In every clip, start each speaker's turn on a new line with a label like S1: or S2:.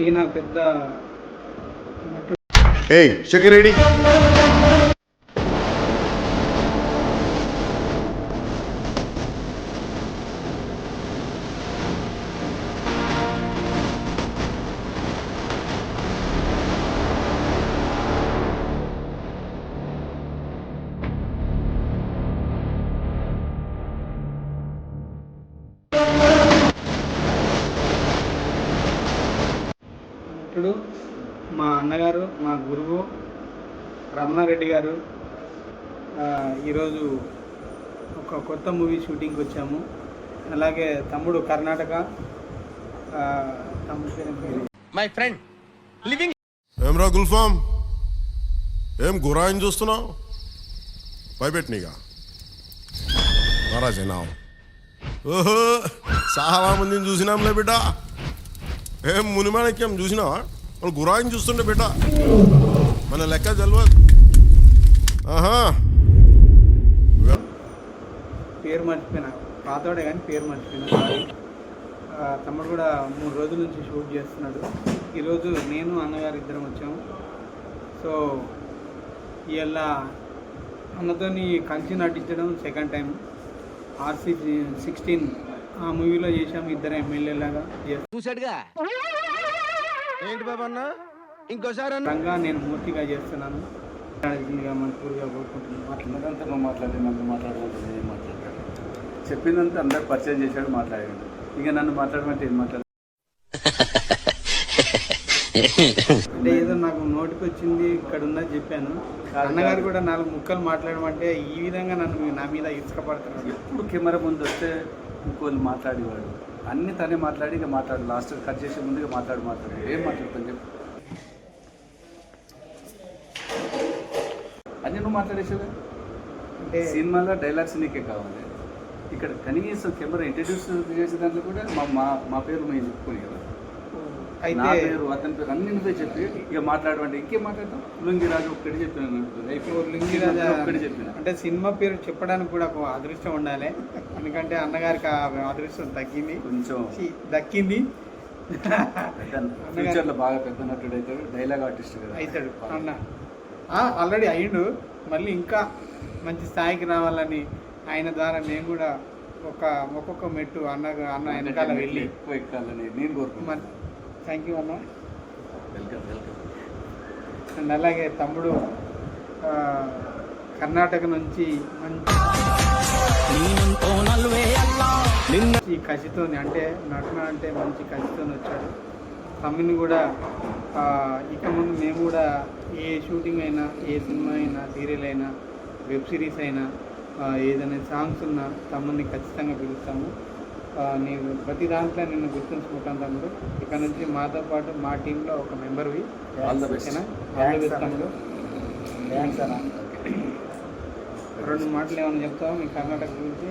S1: ఈయన పెద్ద
S2: ఏయ్ సెక్యూరిటీ
S1: ఇప్పుడు మా అన్నగారు, మా గురువు రమణారెడ్డి గారు ఈరోజు ఒక కొత్త మూవీ షూటింగ్కి వచ్చాము. అలాగే తమ్ముడు కర్ణాటక
S3: మై ఫ్రెండ్ లివింగ్.
S2: ఏమ్రా గుల్ఫామ్, ఏం గురాయిని చూస్తున్నావు? భయపెట్టినీగా నారాజేనా? ఓహో, చాలా మందిని చూసినాంలే బిడ్డ. ఏం మునిమాణిక్యం చూసినావా? వాళ్ళు గురాయిని చూస్తుండే బిడ్డ, మన లెక్క తెలియదు. ఆహా,
S1: పేరు మర్చిపోయినా, పాతోడే కానీ పేరు మర్చిపోయినా. సారీ. తమ్ముడు కూడా 3 రోజుల నుంచి షూట్ చేస్తున్నాడు. ఈరోజు నేను అన్నగారు ఇద్దరం వచ్చాము. సో ఇవాళ అన్నతోని కంచి నటించడం సెకండ్ టైం. RC16 ఆ మూవీలో చేసాము, ఇద్దరు ఎమ్మెల్యేలాగా
S3: చూసాడుగా. ఏంటి బాబా అన్న, ఇంకోసారి
S1: రంగా నేను మూర్తిగా చేస్తున్నాను. మనపూర్గా కోరుకుంటున్నాను.
S4: అంతా నువ్వు మాట్లాడి నన్ను మాట్లాడమంటే ఏం మాట్లాడాడు? చెప్పిందంతా అందరు పరిచయం చేశాడు, మాట్లాడాడు. ఇక నన్ను మాట్లాడమంటే ఏం మాట్లాడు?
S1: అంటే ఏదో నాకు నోటికి వచ్చింది, ఇక్కడ ఉందని చెప్పాను. అన్నగారు కూడా 4 ముక్కలు మాట్లాడమంటే ఈ విధంగా నన్ను నా మీద ఇసుకపడుతున్నాడు.
S4: ఎప్పుడు కెమెరా ముందు వస్తే ఇంకోళ్ళు మాట్లాడేవాడు. అన్ని తనే మాట్లాడి ఇక మాట్లాడు, లాస్ట్ కట్ చేసే ముందుగా మాట్లాడు. ఏం మాట్లాడతాను చెప్పు? అన్నీ నువ్వు మాట్లాడేసావు.
S1: అంటే
S4: సినిమాలో డైలాగ్స్ నీకే కావాలి. ఇక్కడ కనీసం కెమెరా ఇంట్రడ్యూస్ చేసే దాంట్లో కూడా మా పేరు మేము చెప్పుకోని కదా. నా పేరు, అతని పేరు అన్ని నువ్వే చెప్పి ఇక మాట్లాడమంటే ఇంకేం మాట్లాడతాం? లుంగిరాజు ఒక్కటి చెప్పినాను.
S1: లుంగిరాజు
S4: ఒక్కటి చెప్పిన.
S1: అంటే సినిమా పేరు చెప్పడానికి కూడా ఒక అదృష్టం ఉండాలి. ఎందుకంటే అన్నగారికి ఆ అదృష్టం తగ్గింది,
S4: కొంచెం
S1: దక్కింది.
S4: ఫ్యూచర్లో బాగా పెద్ద నటుడు అవుతాడు, డైలాగ్ ఆర్టిస్ట్ కదా
S1: అవుతాడు అన్న. ఆల్రెడీ అయ్యిండు, మళ్ళీ ఇంకా మంచి స్థాయికి రావాలని ఆయన ద్వారా నేను కూడా ఒక్కొక్క మెట్టు అన్న వెనకాల వెళ్ళి
S4: ఎక్కువ ఎక్కాలని నేను కోరుకున్నాను.
S1: థ్యాంక్ యూ అన్న.
S4: వెల్కమ్.
S1: అండ్ అలాగే తమ్ముడు కర్ణాటక నుంచి మంచి కసితో, అంటే నటన అంటే మంచి కసితో వచ్చాడు. తమ్ముని కూడా ఇక ముందు మేము కూడా ఏ షూటింగ్ అయినా, ఏ సినిమా అయినా, సీరియల్ అయినా, వెబ్ సిరీస్ అయినా, ఏదైనా సాంగ్స్ ఉన్నా తమ్ముని ఖచ్చితంగా పిలుస్తాము. నేను ప్రతి దాంట్లో నిన్ను గుర్తుంచుకుంటాను తమ్ముడు. ఇక్కడ నుంచి మాతో పాటు మా టీంలో ఒక మెంబర్వి.
S4: ఆల్ ద బెస్ట్
S1: తమ్ముడు. 2 మాటలు ఏమైనా చెప్తావు మీ కర్ణాటక గురించి?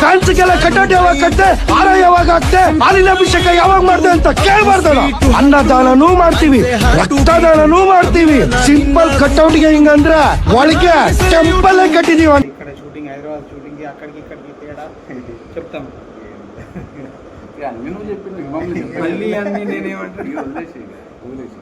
S5: ಕಾಂಚಿಗೆಲ್ಲ ಕಟ್ಟೋಟ್ ಯಾವಾಗ ಕಟ್ತೆ, ಹಾರ ಯಾವಾಗ ಹಾಕ್ತೆ, ಹಾಲಿನ ಅಭಿಷೇಕ ಯಾವಾಗ ಮಾಡ್ದೆ ಅಂತ ಕೇಳ್ಬಾರ್ದಲ್ಲ. ಅನ್ನದಾನನೂ ಮಾಡ್ತೀವಿ, ರಕ್ತದಾನನೂ ಮಾಡ್ತೀವಿ. ಸಿಂಪಲ್ ಕಟ್ಔಟ್ಗೆ ಹಿಂಗಂದ್ರೆ ಒಳಗೆ ಟೆಂಪಲ್ ಕಟ್ಟಿದೀವಿ.
S1: ఇక్కడ షూటింగ్, హైదరాబాద్ షూటింగ్, అక్కడికి ఇక్కడికి తేడా చెప్తాం.
S4: అన్ని నువ్వు చెప్పిన
S1: మళ్ళీ అన్ని నేనేమంటాను?
S4: వదిలేసి